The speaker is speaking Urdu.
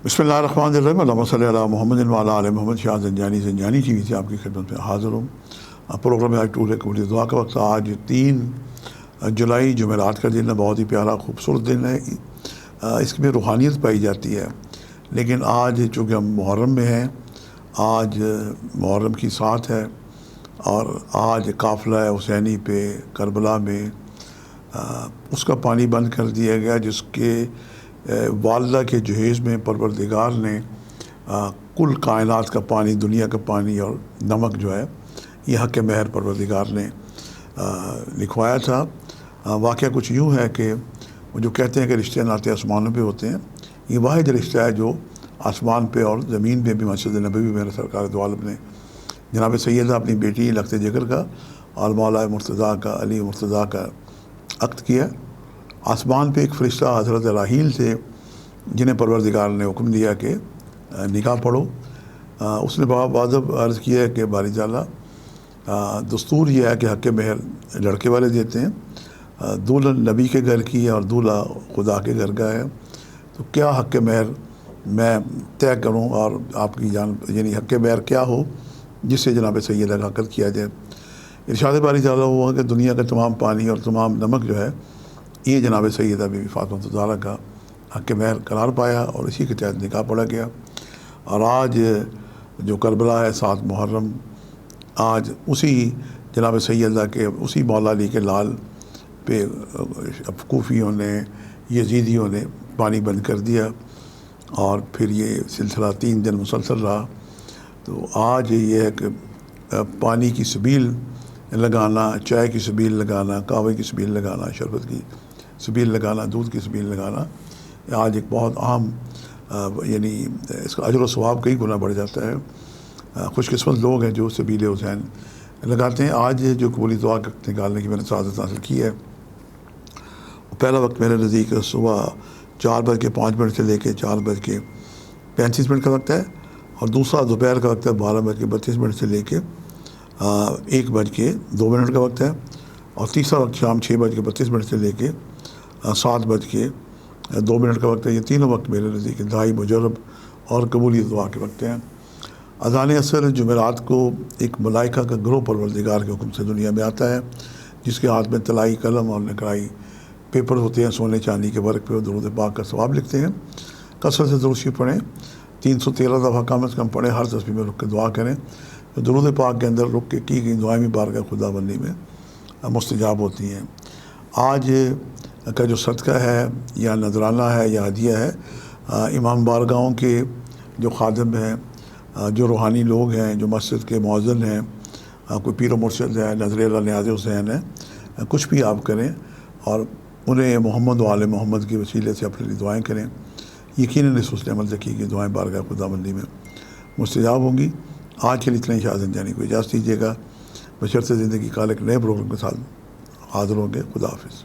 بسم اللہ الرحمن الرحیم، اللہم صلی علی محمد وعلی آل محمد۔ شاہ زنجانی زنجانی ٹی وی سے آپ کی خدمت میں حاضر ہوں۔ پروگرام آج ٹول ہے قبولی دعا کا وقت۔ آج 3 جولائی جمعرات کا دن ہے، بہت ہی پیارا خوبصورت دن ہے۔ اس میں روحانیت پائی جاتی ہے، لیکن آج چونکہ ہم محرم میں ہیں، آج محرم کی 7 ہے، اور آج قافلہ حسینی پہ کربلا میں اس کا پانی بند کر دیا گیا جس کے والدہ کے جہیز میں پروردگار نے کل کائنات کا پانی، دنیا کا پانی اور نمک جو ہے یہ حق مہر پروردگار نے لکھوایا تھا۔ واقعہ کچھ یوں ہے کہ وہ جو کہتے ہیں کہ رشتے ناطے آسمانوں پہ ہوتے ہیں، یہ واحد رشتہ ہے جو آسمان پہ اور زمین پہ بھی مسجد نبوی میں سرکار دو عالم نے جناب سیدہ اپنی بیٹی لخت جگر کا اور مولا مرتضیٰ کا، علی مرتضیٰ کا عقد کیا۔ آسمان پہ ایک فرشتہ حضرت راحیل سے، جنہیں پروردگار نے حکم دیا کہ نکاح پڑھو، اس نے باوجب عرض کیا ہے کہ باری تعالیٰ، دستور یہ ہے کہ حق مہر لڑکے والے دیتے ہیں، دولہن نبی کے گھر کی ہے اور دولہا خدا کے گھر کا ہے، تو کیا حق مہر میں طے کروں اور آپ کی یعنی حق مہر کیا ہو جس سے جناب سیدہ کا عقد کیا جائے۔ ارشاد باری تعالیٰ ہوا کہ دنیا کا تمام پانی اور تمام نمک جو ہے یہ جناب سیدہ بی بی فاطمہ الزہرا کا حق مہر قرار پایا اور اسی کے تحت نکاح پڑھا گیا۔ اور آج جو کربلا ہے 7 محرم، آج اسی جناب سیدہ کے اسی مولا علی کے لال پہ کوفیوں نے، یزیدیوں نے پانی بند کر دیا، اور پھر یہ سلسلہ 3 دن مسلسل رہا۔ تو آج یہ ہے کہ پانی کی سبیل لگانا، چائے کی سبیل لگانا، قہوے کی سبیل لگانا، شربت کی سبیل لگانا، دودھ کی سبیل لگانا، آج ایک بہت عام یعنی اس کا اجر و ثواب کئی گنا بڑھ جاتا ہے۔ خوش قسمت لوگ ہیں جو سبیل حسین لگاتے ہیں۔ آج جو قبولی دعا نکالنے کی میں نے سعادت حاصل کی ہے، پہلا وقت میرے نزدیک صبح 4:05 سے لے کے 4:35 کا وقت ہے، اور دوسرا دوپہر کا وقت ہے 12:32 سے لے کے 1:02 کا وقت ہے، اور تیسرا وقت شام 6:32 سے لے کے 7:02 کا وقت ہے۔ یہ تینوں وقت میرے نزدیک انتہائی مجرب اور قبولی دعا کے وقت ہیں۔ اذان عصر جمعرات کو ایک ملائکہ کا گروہ پروردگار کے حکم سے دنیا میں آتا ہے، جس کے ہاتھ میں طلائی قلم اور نقرائی پیپر ہوتے ہیں، سونے چاندی کے ورق پہ وہ درود پاک کا ثواب لکھتے ہیں۔ کثرت سے درود شریف پڑھیں، 313 دفعہ کم از کم پڑھیں، ہر تسبیح میں رک کے دعا کریں۔ درود پاک کے اندر رک کے کی گئی دعائیں بھی بارگاہ خدا بندی میں مستجاب ہوتی ہیں۔ آج کا جو صدقہ ہے یا نذرانہ ہے یا ہدیہ ہے، امام بارگاہوں کے جو خادم ہیں، جو روحانی لوگ ہیں، جو مسجد کے مؤذن ہیں، کوئی پیر و مرشد ہے، نظر اللہ نیاز حسین ہے، کچھ بھی آپ کریں اور انہیں محمد و آل محمد کے وسیلے سے اپنے لیے دعائیں کریں، یقیناً اس حسن عمل سے کی گئی دعائیں بارگاہ خدا بندی میں مستجاب ہوں گی۔ آج کے لیے اتنا ہی، شاہ زنجانی کو اجازت دیجیے گا، بشرط زندگی کا ایک نئے پروگرام کے ساتھ حاضر ہوں گے۔ خدا حافظ۔